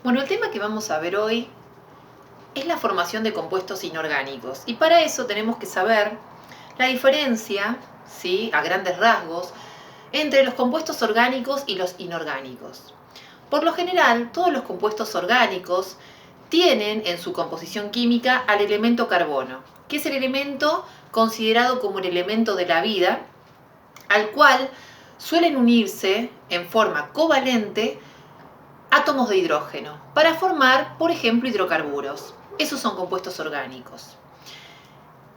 Bueno, el tema que vamos a ver hoy es la formación de compuestos inorgánicos. Y para eso tenemos que saber la diferencia, ¿sí?, a grandes rasgos, entre los compuestos orgánicos y los inorgánicos. Por lo general, todos los compuestos orgánicos tienen en su composición química al elemento carbono, que es el elemento considerado como el elemento de la vida, al cual suelen unirse en forma covalente átomos de hidrógeno para formar, por ejemplo, hidrocarburos. Esos son compuestos orgánicos.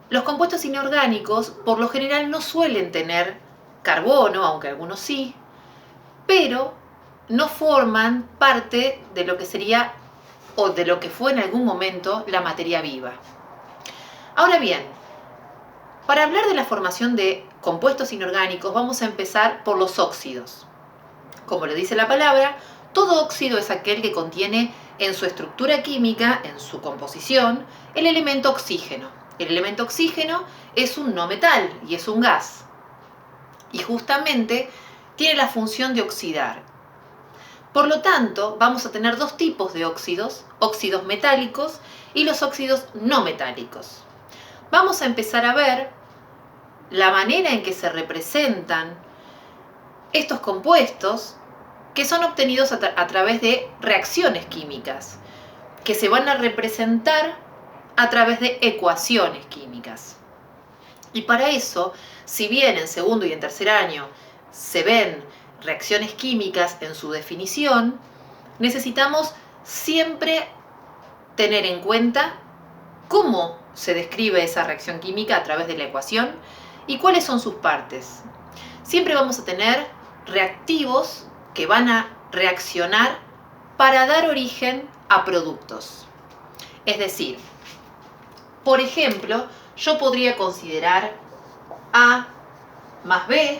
Los compuestos inorgánicos, por lo general, no suelen tener carbono, aunque algunos sí, pero no forman parte de lo que sería o de lo que fue en algún momento la materia viva. Ahora bien, para hablar de la formación de compuestos inorgánicos, vamos a empezar por los óxidos. Como le dice la palabra, todo óxido es aquel que contiene en su estructura química, en su composición, el elemento oxígeno. El elemento oxígeno es un no metal y es un gas. Y justamente tiene la función de oxidar. Por lo tanto, vamos a tener dos tipos de óxidos, óxidos metálicos y los óxidos no metálicos. Vamos a empezar a ver la manera en que se representan estos compuestos que son obtenidos a través de reacciones químicas, que se van a representar a través de ecuaciones químicas. Y para eso, si bien en segundo y en tercer año se ven reacciones químicas en su definición, necesitamos siempre tener en cuenta cómo se describe esa reacción química a través de la ecuación y cuáles son sus partes. Siempre vamos a tener reactivos que van a reaccionar para dar origen a productos. Es decir, por ejemplo, yo podría considerar A más B,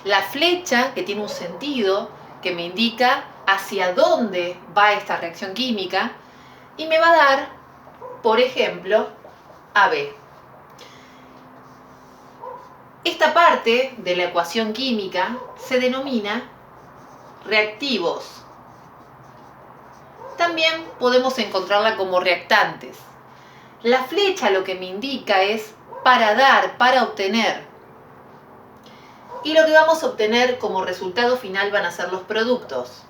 la flecha que tiene un sentido que me indica hacia dónde va esta reacción química y me va a dar, por ejemplo, AB. Esta parte de la ecuación química se denomina reactivos. También podemos encontrarla como reactantes. La flecha lo que me indica es para dar, para obtener. Y lo que vamos a obtener como resultado final van a ser los productos.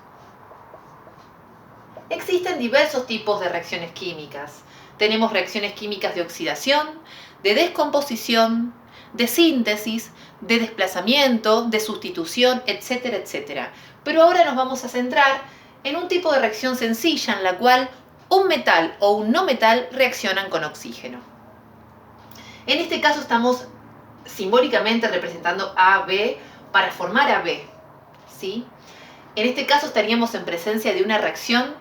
Existen diversos tipos de reacciones químicas. Tenemos reacciones químicas de oxidación, de descomposición, de síntesis, de desplazamiento, de sustitución, etcétera, etcétera. Pero ahora nos vamos a centrar en un tipo de reacción sencilla en la cual un metal o un no metal reaccionan con oxígeno. En este caso estamos simbólicamente representando AB para formar AB, ¿sí? En este caso estaríamos en presencia de una reacción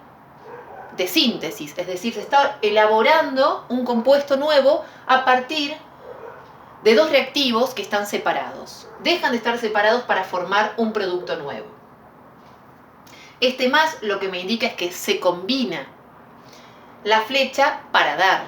de síntesis, es decir, se está elaborando un compuesto nuevo a partir de dos reactivos que están separados. Dejan de estar separados para formar un producto nuevo. Este más lo que me indica es que se combina la flecha para dar.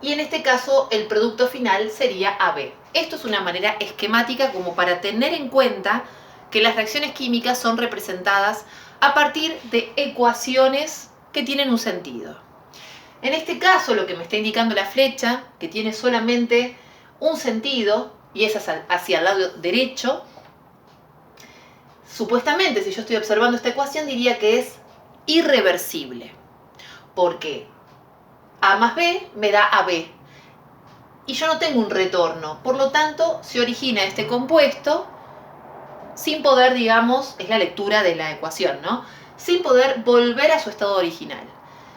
Y en este caso el producto final sería AB. Esto es una manera esquemática como para tener en cuenta que las reacciones químicas son representadas a partir de ecuaciones que tienen un sentido. En este caso lo que me está indicando la flecha, que tiene solamente un sentido y es hacia el lado derecho, supuestamente si yo estoy observando esta ecuación diría que es irreversible, porque A más B me da AB y yo no tengo un retorno, por lo tanto se origina este compuesto sin poder, digamos, es la lectura de la ecuación, ¿no?, sin poder volver a su estado original.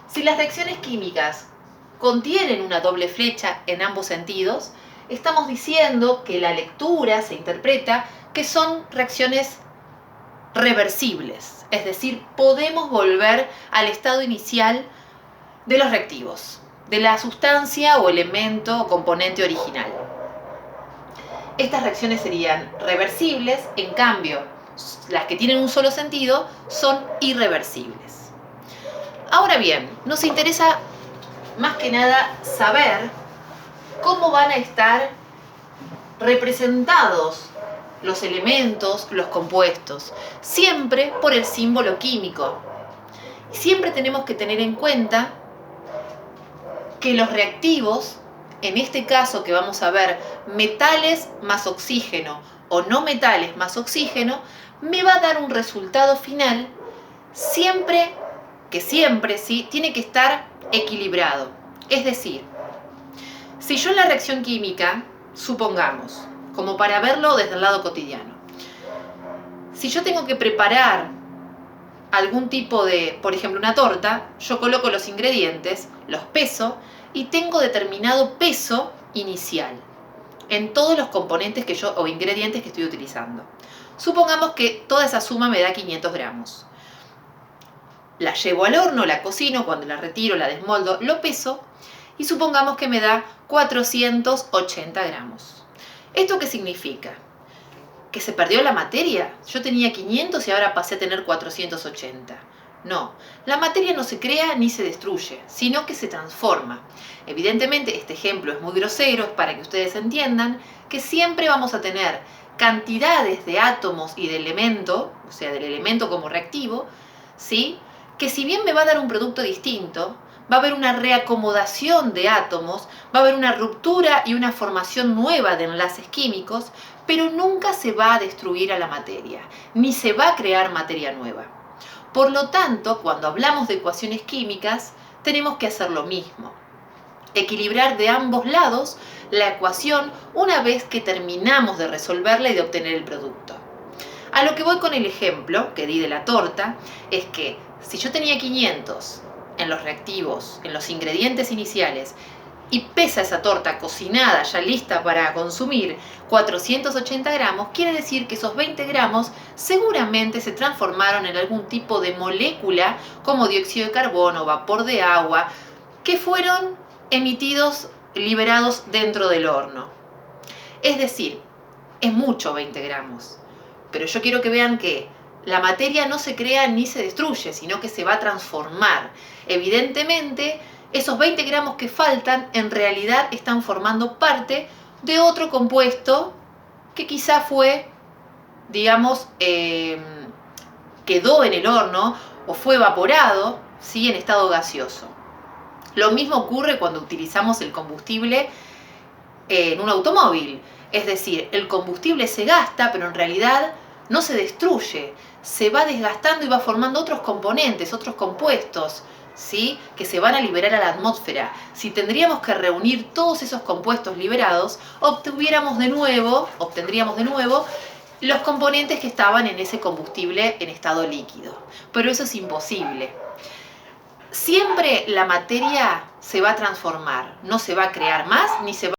Si las reacciones químicas contienen una doble flecha en ambos sentidos, estamos diciendo que la lectura se interpreta que son reacciones reversibles, es decir, podemos volver al estado inicial de los reactivos, de la sustancia o elemento o componente original. Estas reacciones serían reversibles, en cambio, las que tienen un solo sentido son irreversibles. Ahora bien, nos interesa más que nada saber cómo van a estar representados los elementos, los compuestos, siempre por el símbolo químico. Siempre tenemos que tener en cuenta que los reactivos, en este caso que vamos a ver metales más oxígeno o no metales más oxígeno, me va a dar un resultado final siempre, ¿sí? Tiene que estar equilibrado. Es decir, si yo en la reacción química, supongamos, como para verlo desde el lado cotidiano, si yo tengo que preparar algún tipo de, por ejemplo, una torta, yo coloco los ingredientes, los peso y tengo determinado peso inicial en todos los componentes o ingredientes que estoy utilizando. Supongamos que toda esa suma me da 500 gramos. La llevo al horno, la cocino, cuando la retiro, la desmoldo, lo peso y supongamos que me da 480 gramos. ¿Esto qué significa? ¿Que se perdió la materia? Yo tenía 500 y ahora pasé a tener 480. No, la materia no se crea ni se destruye, sino que se transforma. Evidentemente, este ejemplo es muy grosero, es para que ustedes entiendan que siempre vamos a tener cantidades de átomos y de elemento, o sea, del elemento como reactivo, ¿sí? Que si bien me va a dar un producto distinto, va a haber una reacomodación de átomos, va a haber una ruptura y una formación nueva de enlaces químicos, pero nunca se va a destruir a la materia, ni se va a crear materia nueva. Por lo tanto, cuando hablamos de ecuaciones químicas, tenemos que hacer lo mismo. Equilibrar de ambos lados la ecuación una vez que terminamos de resolverla y de obtener el producto. A lo que voy con el ejemplo que di de la torta, es que si yo tenía 500 en los reactivos, en los ingredientes iniciales, y pesa esa torta cocinada, ya lista para consumir, 480 gramos, quiere decir que esos 20 gramos seguramente se transformaron en algún tipo de molécula como dióxido de carbono, vapor de agua, que fueron emitidos, liberados dentro del horno. Es decir, es mucho 20 gramos, pero yo quiero que vean que la materia no se crea ni se destruye, sino que se va a transformar. Evidentemente, esos 20 gramos que faltan en realidad están formando parte de otro compuesto que quizá fue, digamos, quedó en el horno o fue evaporado, ¿sí? En estado gaseoso. Lo mismo ocurre cuando utilizamos el combustible en un automóvil. Es decir, el combustible se gasta, pero en realidad no se destruye. Se va desgastando y va formando otros componentes, otros compuestos, ¿sí? Que se van a liberar a la atmósfera. Si tendríamos que reunir todos esos compuestos liberados, obtendríamos de nuevo los componentes que estaban en ese combustible en estado líquido. Pero eso es imposible. Siempre la materia se va a transformar, no se va a crear más ni se va